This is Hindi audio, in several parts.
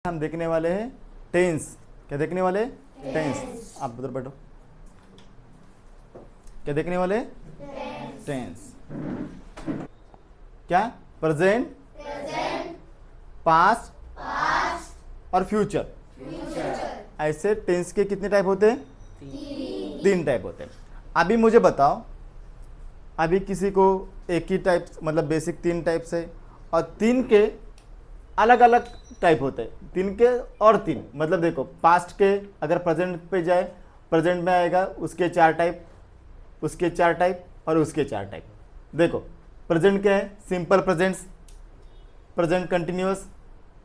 हम देखने वाले हैं टेंस। क्या देखने वाले? टेंस। आप उधर बैठो। क्या देखने वाले? टेंस। क्या? प्रेजेंट, पास्ट और फ्यूचर। ऐसे टेंस के कितने टाइप होते हैं? तीन टाइप होते हैं। अभी मुझे बताओ, अभी किसी को एक ही टाइप, मतलब बेसिक तीन टाइप से, और तीन के अलग अलग टाइप होते हैं। तीन के और तीन, मतलब देखो पास्ट के अगर प्रेजेंट पे जाए, प्रेजेंट में आएगा उसके चार टाइप, उसके चार टाइप और उसके चार टाइप। देखो प्रेजेंट क्या है? Simple presents, present continuous,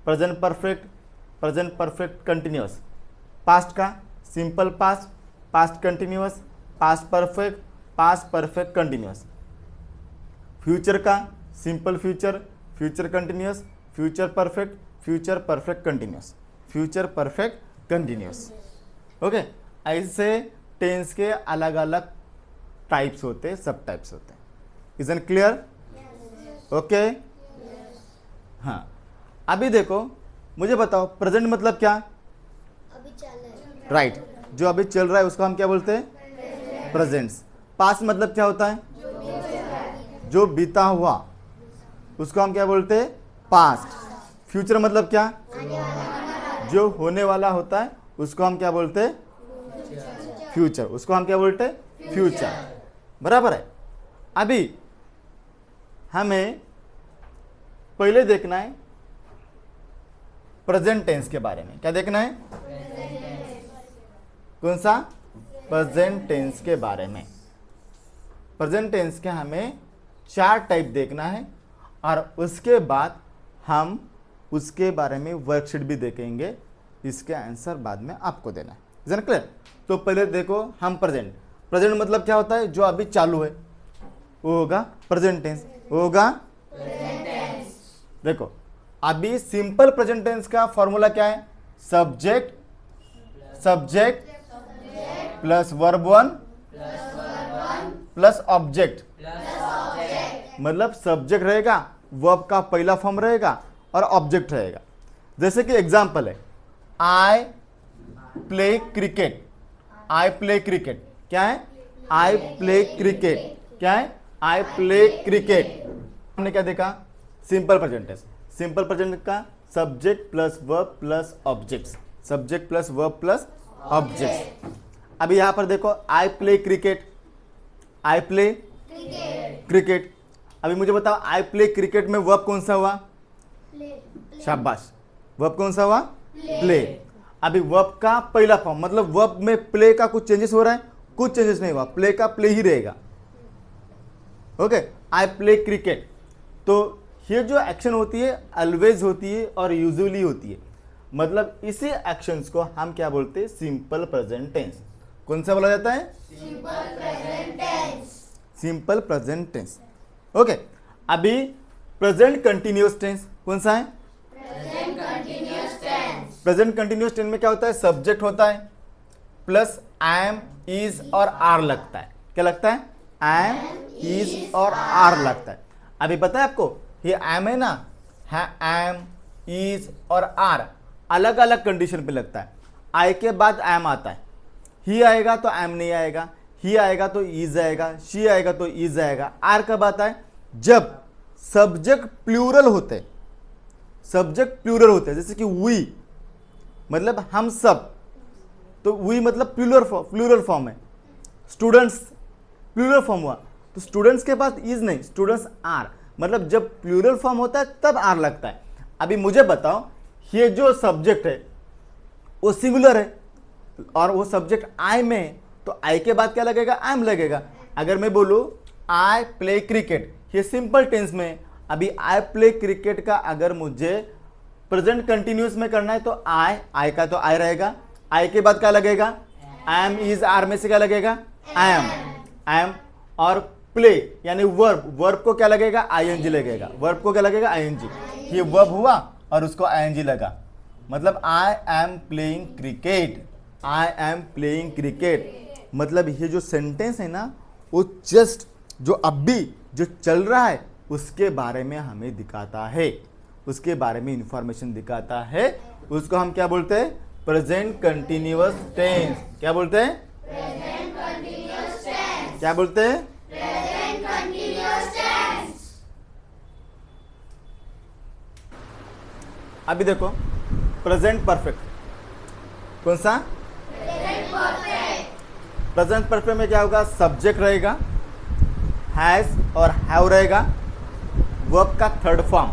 present perfect, present perfect continuous. Past का simple past, past continuous, past perfect, past perfect continuous. Future का simple future, future continuous, future perfect, future perfect continuous, future perfect continuous. Okay, ऐसे टेंस के अलग अलग टाइप्स होते हैं, सब टाइप्स होते हैं। Is an clear? ओके। हाँ, अभी देखो मुझे बताओ प्रेजेंट मतलब क्या? अभी चल रहा है। राइट, जो अभी चल रहा है उसको हम क्या बोलते हैं? प्रेजेंट्स। पास्ट मतलब क्या होता है? जो बीता हुआ, उसको हम क्या बोलते हैं? पास्ट। फ्यूचर मतलब क्या? जो होने वाला होता है उसको हम क्या बोलते हैं? फ्यूचर। उसको हम क्या बोलते हैं? फ्यूचर। बराबर है। अभी हमें पहले देखना है प्रेजेंट टेंस के बारे में। क्या देखना है? कौन सा? प्रेजेंट टेंस के बारे में। प्रेजेंट टेंस के हमें चार टाइप देखना है, और उसके बाद हम उसके बारे में वर्कशीट भी देखेंगे। इसके आंसर बाद में आपको देना है। Is it clear? तो पहले देखो हम प्रेजेंट। प्रेजेंट मतलब क्या होता है? जो अभी चालू है वो होगा प्रेजेंट टेंस, वो होगा प्रेजेंट टेंस। देखो अभी सिंपल प्रेजेंट टेंस का फॉर्मूला क्या है? Subject, subject plus verb one plus object. मतलब सब्जेक्ट रहेगा, वर्ब का पहला फॉर्म रहेगा और ऑब्जेक्ट रहेगा। जैसे कि एग्जांपल है, I play cricket. I play cricket क्या है? आई प्ले क्रिकेट क्या है? I play cricket. हमने क्या देखा? Simple present tense. Simple present का subject plus verb plus objects, subject plus verb plus objects. अभी यहां पर देखो, I play cricket, I play cricket. अभी मुझे बताओ, आई प्ले क्रिकेट में वर्ब कौन सा हुआ? शाबाश। वर्ब कौन सा हुआ? प्ले। अभी वर्ब का पहला फॉर्म, मतलब वर्ब में प्ले का कुछ चेंजेस हो रहा है? कुछ चेंजेस नहीं हुआ, प्ले का प्ले ही रहेगा। ओके, आई प्ले क्रिकेट। तो ये जो एक्शन होती है ऑलवेज होती है और यूजुअली होती है। मतलब इसी एक्शंस को हम क्या बोलते हैं? Simple present tense. कौन सा बोला जाता है? Simple present tense. Simple present tense. Okay, अभी प्रेजेंट कंटिन्यूअस टेंस कौन सा है? Present continuous tense. Present continuous tense में क्या होता है? सब्जेक्ट होता है प्लस एम, इज और आर लगता है। क्या लगता है? एम, इज और आर लगता है। अभी पता है आपको, ये एम है ना, है एम, इज और आर अलग अलग कंडीशन पे लगता है। आई के बाद एम आता है, ही आएगा तो एम नहीं आएगा, ही आएगा तो इज आएगा, शी आएगा तो इज आएगा। आर कब आता है? जब सब्जेक्ट प्लूरल होते हैं। सब्जेक्ट प्लूरल होते हैं, जैसे कि वी मतलब हम सब, तो वी मतलब प्लूरल फॉर्म है। स्टूडेंट्स प्लूरल फॉर्म हुआ, तो स्टूडेंट्स के पास इज नहीं, स्टूडेंट्स आर। मतलब जब प्लूरल फॉर्म होता है तब आर लगता है। अभी मुझे बताओ, ये जो सब्जेक्ट है वो सिंगुलर है और वो सब्जेक्ट आई में है, तो आई के बाद क्या लगेगा? एम लगेगा। अगर मैं बोलूं आई प्ले क्रिकेट, ये सिंपल टेंस में है। अभी आई प्ले क्रिकेट का अगर मुझे प्रेजेंट कंटिन्यूअस में करना है तो आई का तो आई रहेगा, आई के बाद क्या लगेगा? एम, इज, आर में से क्या लगेगा? Am, am. और प्ले यानी वर्ब, वर्ब को क्या लगेगा? आईएनजी लगेगा। वर्ब को क्या लगेगा? आईएनजी। ये वर्ब हुआ और उसको आईएनजी लगा, मतलब I am playing cricket, I am playing cricket. मतलब ये जो सेंटेंस है ना, वो जस्ट जो अभी जो चल रहा है उसके बारे में हमें दिखाता है। उसके बारे में इंफॉर्मेशन दिखाता है, उसको हम क्या बोलते हैं? Present continuous tense. क्या बोलते हैं? Present continuous tense. क्या बोलते हैं? Present continuous tense. अभी देखो प्रेजेंट परफेक्ट, कौन सा? Present perfect. प्रेजेंट परफेक्ट में क्या होगा? सब्जेक्ट रहेगा, हैज और हैव रहेगा, वर्ब का थर्ड फॉर्म,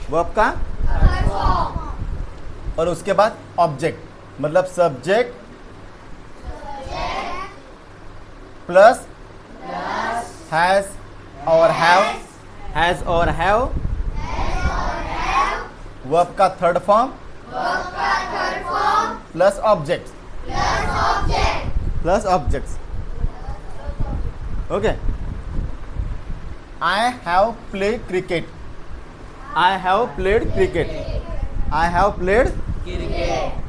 वर्ब का, थर्ड फॉर्म। और उसके बाद ऑब्जेक्ट, मतलब सब्जेक्ट प्लस हैज और हैव, हैज और हैव, वर्ब का थर्ड फॉर्म वर्ब का third form plus object, plus object. Plus objects. Okay, I have played cricket, I have played cricket, I have played,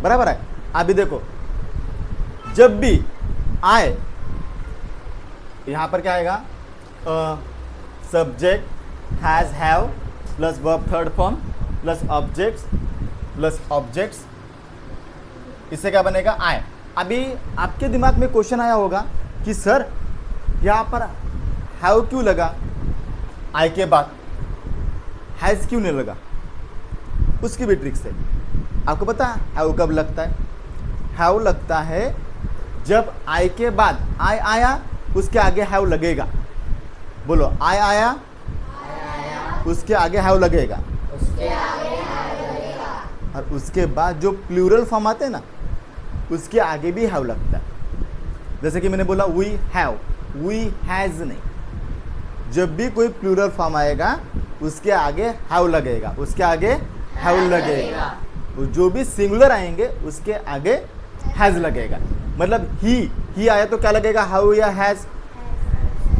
बराबर है। अभी देखो जब भी आए यहां पर क्या आएगा? Subject has have plus verb third form plus objects, plus objects, इससे क्या बनेगा? आए। अभी आपके दिमाग में क्वेश्चन आया होगा कि सर यहाँ पर हैव क्यों लगा आई के बाद, हैज क्यों नहीं लगा? उसकी भी ट्रिक्स है। आपको पता है हैव कब लगता है? हैव लगता है जब आई के बाद आई आया, उसके आगे हैव लगेगा। बोलो, आई आया, उसके आगे हैव लगेगा, और उसके बाद जो प्लूरल फॉर्म आते हैं ना, उसके आगे भी हैव लगता है। जैसे कि मैंने बोला वी हैव, वी हैज नहीं। जब भी कोई प्लूरल फॉर्म आएगा उसके आगे हैव लगेगा, उसके आगे हैव लगेगा। तो जो भी सिंगुलर आएंगे उसके आगे हैज लगेगा। मतलब ही आया तो क्या लगेगा? हैव या हैज?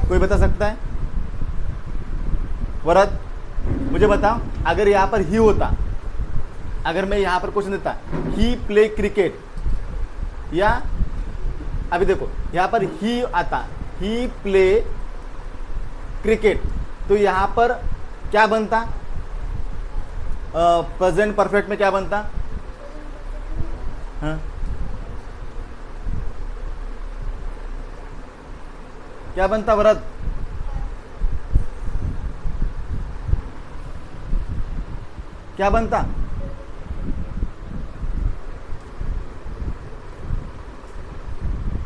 कोई बता सकता है? वरद मुझे बताओ, अगर यहाँ पर ही होता, अगर मैं यहाँ पर क्वेश्चन देता ही प्ले क्रिकेट, या अभी देखो यहाँ पर ही आता, ही प्ले क्रिकेट, तो यहाँ पर क्या बनता? प्रेजेंट परफेक्ट में क्या बनता? हाँ? क्या बनता वरद? क्या बनता?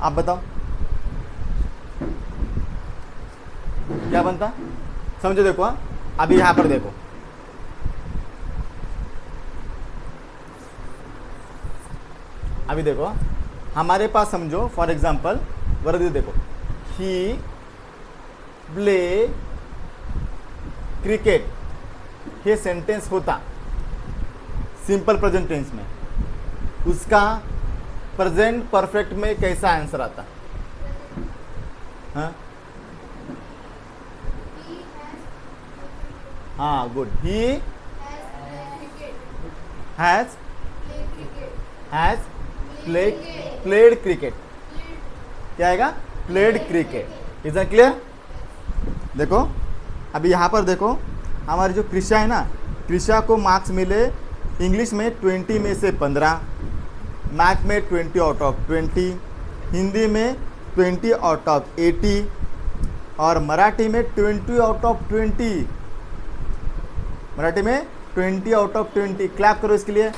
आप बताओ क्या बनता? समझो, देखो हाँ? अभी यहां पर देखो, अभी देखो हमारे पास समझो फॉर एग्जांपल वर्ड देखो, ही प्ले क्रिकेट, ये सेंटेंस होता सिंपल प्रेजेंट टेंस में, उसका प्रेजेंट परफेक्ट में कैसा आंसर आता? हाँ हाँ, good. He has played cricket, क्या आएगा? Played cricket. Is that clear? देखो अभी यहाँ पर देखो, हमारी जो कृषा है ना, कृषा को मार्क्स मिले इंग्लिश में 20 में से 15, मैथ में 20 आउट ऑफ 20, हिंदी में 20 आउट ऑफ 80, और मराठी में 20 आउट ऑफ 20, मराठी में 20 आउट ऑफ 20। क्लैप करो इसके लिए।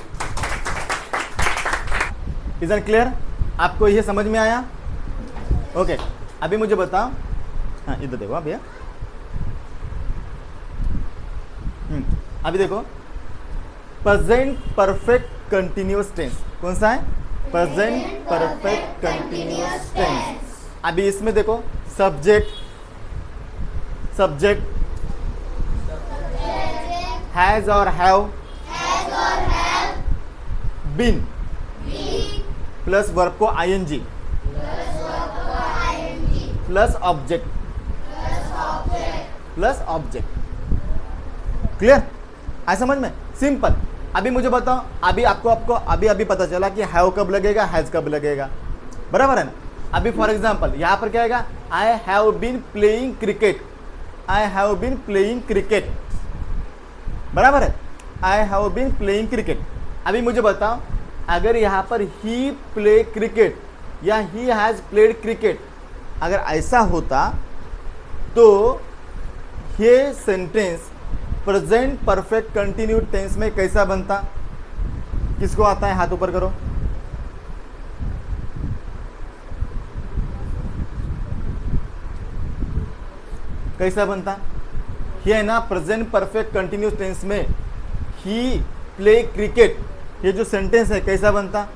Is that clear? आपको ये समझ में आया? ओके, अभी मुझे बताओ, हाँ इधर देखो भैया, अभी देखो प्रेजेंट परफेक्ट कंटिन्यूअस टेंस कौन सा है? Present perfect continuous tense. अभी इसमें देखो सब्जेक्ट हैज और हैव, बीन प्लस वर्ब को ING plus object plus object. Clear? आया समझ में? सिंपल। अभी मुझे बताओ, अभी आपको अभी पता चला कि हैव कब लगेगा, हैज कब लगेगा, बराबर है ना? अभी फॉर एग्जांपल यहाँ पर क्या आएगा? I have been playing cricket, I have been playing cricket, बराबर है? I have been playing cricket. अभी मुझे बताओ, अगर यहाँ पर ही प्ले क्रिकेट या ही हैज़ प्लेड क्रिकेट अगर ऐसा होता तो ये sentence present perfect continued tense में कैसा बनता? किसको आता है? हाथ ऊपर करो। कैसा बनता? ये है ना प्रेजेंट परफेक्ट कंटिन्यूस टेंस में ही प्ले क्रिकेट, ये जो सेंटेंस है कैसा बनता?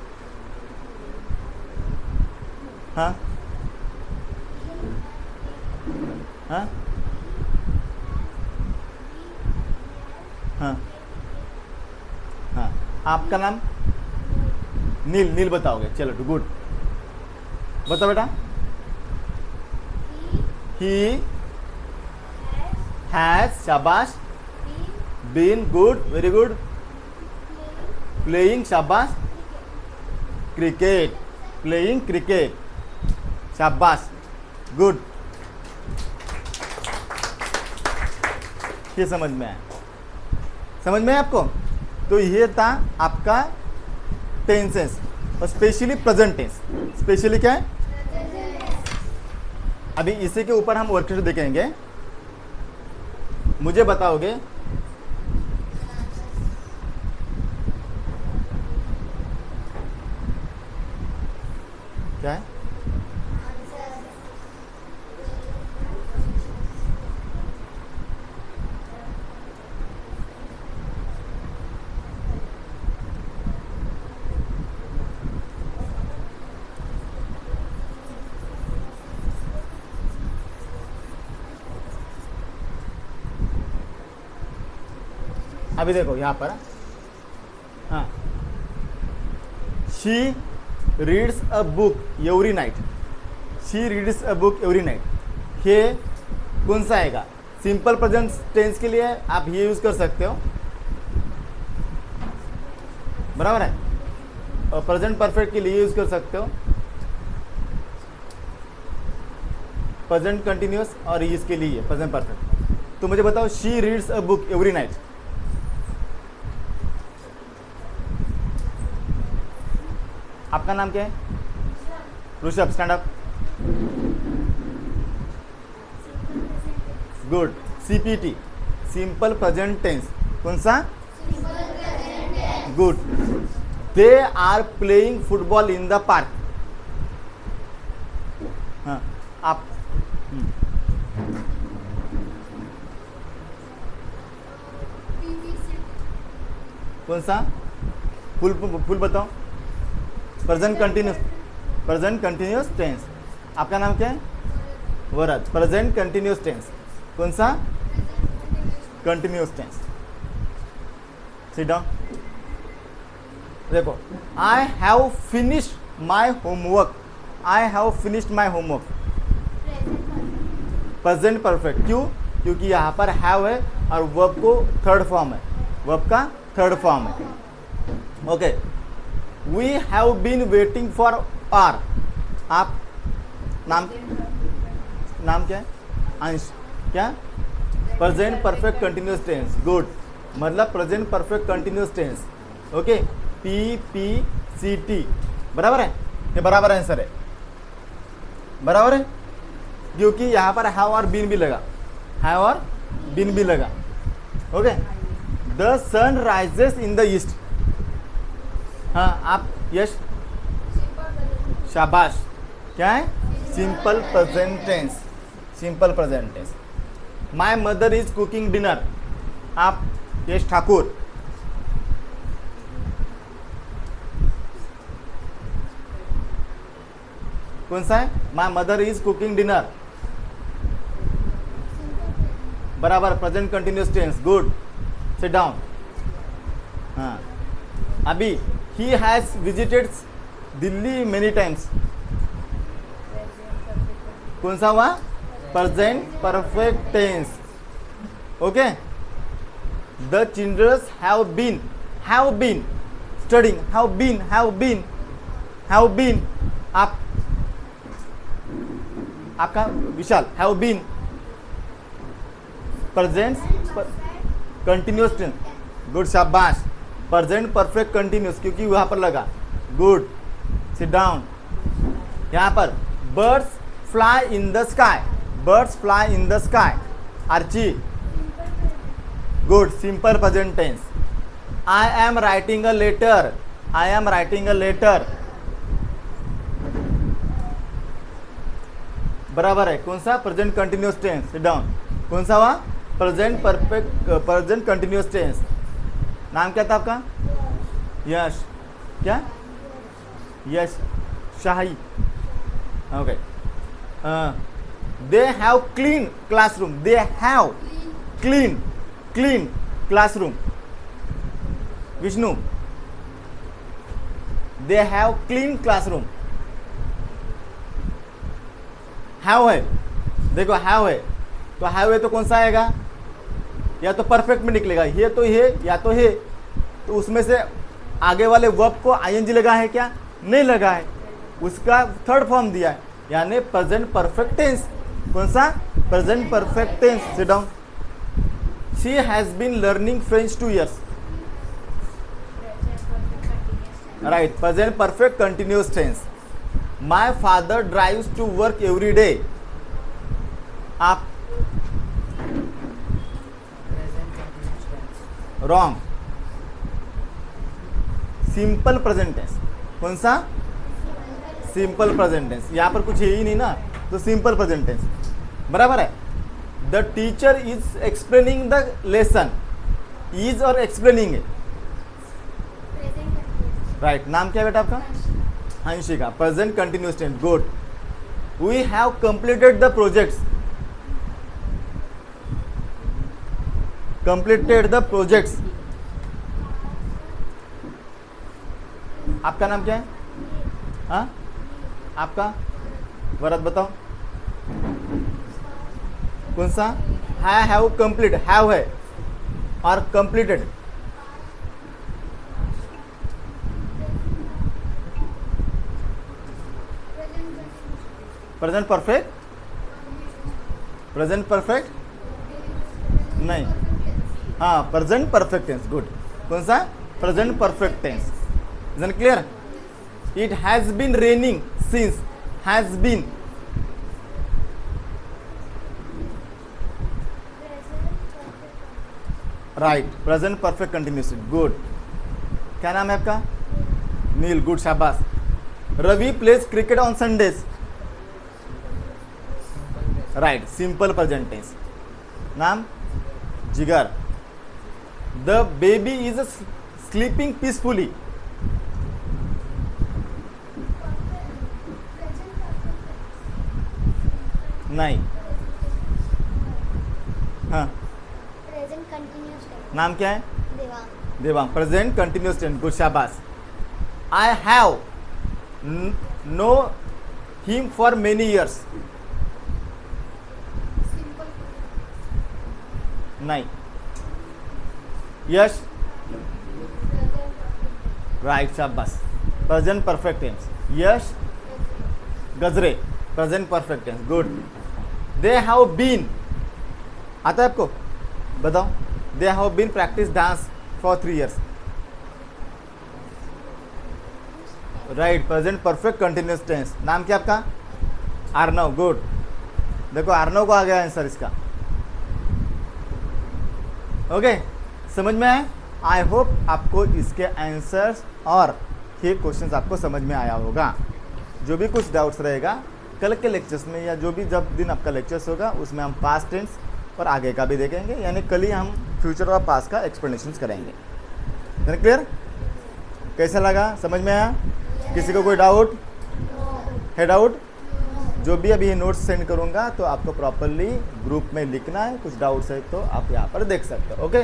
हाँ हाँ हाँ हाँ। आपका नाम? नील। नील बताओगे? चलो गुड, बताओ बेटा। ही हैज, शाबाश, been, good, very good, playing, शाबाश, क्रिकेट, प्लेइंग क्रिकेट, शाबाश, गुड। ये समझ में आया? समझ में आया आपको? तो ये था आपका टेंसेस और स्पेशली प्रेजेंट टेंस। स्पेशली क्या है? अभी इसी के ऊपर हम वर्कशीट देखेंगे। मुझे बताओगे क्या है? अभी देखो यहाँ पर, हाँ, she reads a book every night. She reads a book every night, ये कौन सा आएगा? सिंपल प्रेजेंट टेंस के लिए आप ये यूज कर सकते हो, बराबर है, और प्रेजेंट परफेक्ट के लिए यूज कर सकते हो प्रेजेंट कंटिन्यूअस, और इसके लिए प्रेजेंट परफेक्ट। तो मुझे बताओ, she reads a book every night. आपका नाम क्या है? Rishabh. Stand up. Good. CPT, simple present tense, कौन सा? Good. They are playing football in the park. हाँ, आप कौन सा? फुल बताओ। Present continuous tense. आपका नाम क्या है? वरद। प्रेजेंट कंटिन्यूस टेंस, कौन सा? Continuous tense. Sit down. देखो, I have finished my homework. I have finished my homework, present perfect. क्यों? क्योंकि यहाँ पर हैव है और वर्ब को थर्ड फॉर्म है, वर्ब का थर्ड फॉर्म है। Okay, we have been waiting for hour. आप नाम क्या है? अंश। क्या? Present perfect continuous tense. Good, मतलब present perfect continuous tense. Okay, PPCT बराबर है? ये बराबर आंसर है, बराबर है, क्योंकि यहाँ पर हैव और बीन भी लगा, हैव और बीन भी लगा। Okay, the sun rises in the east. हाँ, आप यश, शाबाश। क्या है? Simple present tense, simple present tense. My mother is cooking dinner. आप यश ठाकुर। कौन सा है? My mother is cooking dinner, बराबर, present continuous tense. Good, sit down. हाँ, अभी ही has visited Delhi many times. कौन सा हुआ? Present perfect tense. Okay, the childrens have been studying. Have been. आप, आपका विशाल, have been, present continuous tense. Good शाबाश। प्रेजेंट परफेक्ट कंटिन्यूस क्योंकि वहां पर लगा, गुड। Sit down. यहां पर birds fly in the sky, birds fly in the sky. Archi, good, simple present tense. I am writing a letter, I am writing a letter, बराबर है कौन सा, present continuous tense. Sit down. कौन सा हुआ, present perfect, present continuous tense. नाम क्या था आपका, यश, क्या, यश शाही, okay. They have clean classroom, they have clean, clean classroom. Vishnu, they have clean classroom. Have है, देखो हैव है, तो हैव है तो कौन सा आएगा, या तो परफेक्ट में निकलेगा, ये तो ये या तो ये, तो उसमें से आगे वाले वर्ब को आईएनजी लगा है क्या, नहीं लगा है, उसका थर्ड फॉर्म दिया है, यानी प्रेजेंट परफेक्ट टेंस। कौन सा, present perfect tense. Sit down. She has been learning French 2 years, right, present perfect continuous tense. My father drives to work every day, आप रॉन्ग, सिंपल प्रेजेंट टेंस। कौन सा, सिंपल प्रेजेंट टेंस। यहां पर कुछ है ही नहीं ना, तो सिंपल प्रेजेंट टेंस बराबर है। The teacher is explaining the lesson, is और एक्सप्लेनिंग है, राइट। नाम क्या है बेटा आपका, Hanshika, present continuous tense, good. We have completed the projects, completed the projects. आपका नाम क्या है, हाँ आपका, वरद बताओ कौन सा, हैव कंप्लीट, हैव है और completed, present perfect, present perfect नहीं, हाँ प्रेजेंट परफेक्ट टेंस, गुड। कौन सा, present perfect tense. Is clear. It has been raining since, has been, right, present perfect continuous, good. क्या नाम है आपका, नील, गुड शाबाश। Ravi plays cricket on Sundays, right, simple present tense. नाम, Jigar. The baby is sleeping peacefully, नहीं, हाँ, प्रेजेंट कंटिन्यूस टेंस। नाम क्या है, Devang. Devang, present continuous tense, good शाबाश। I have know him for many years, नहीं, यश, राइट शाबाश, present perfect tense. Yash, Gajre, present perfect tense, good. They have been, आता है आपको, बताओ। They have been practice dance for 3 years, right, present perfect continuous tense. नाम क्या आपका, आर्नव, गुड। देखो आर्नव को आ गया आंसर इसका, ओके, समझ में आया। आई होप आपको इसके आंसर्स और ये क्वेश्चंस आपको समझ में आया होगा। जो भी कुछ डाउट्स रहेगा कल के लेक्चर्स में, या जो भी जब दिन आपका लेक्चर्स होगा उसमें हम पास्ट टेंस और आगे का भी देखेंगे, यानी कल ही हम फ्यूचर और पास्ट का एक्सप्लेनेशंस करेंगे। क्लियर, कैसा लगा, समझ में आया, किसी को कोई डाउट है, डाउट, जो भी अभी नोट्स सेंड करूंगा तो आपको प्रॉपरली ग्रुप में लिखना है, कुछ डाउट्स है तो आप यहाँ पर देख सकते हो, ओके।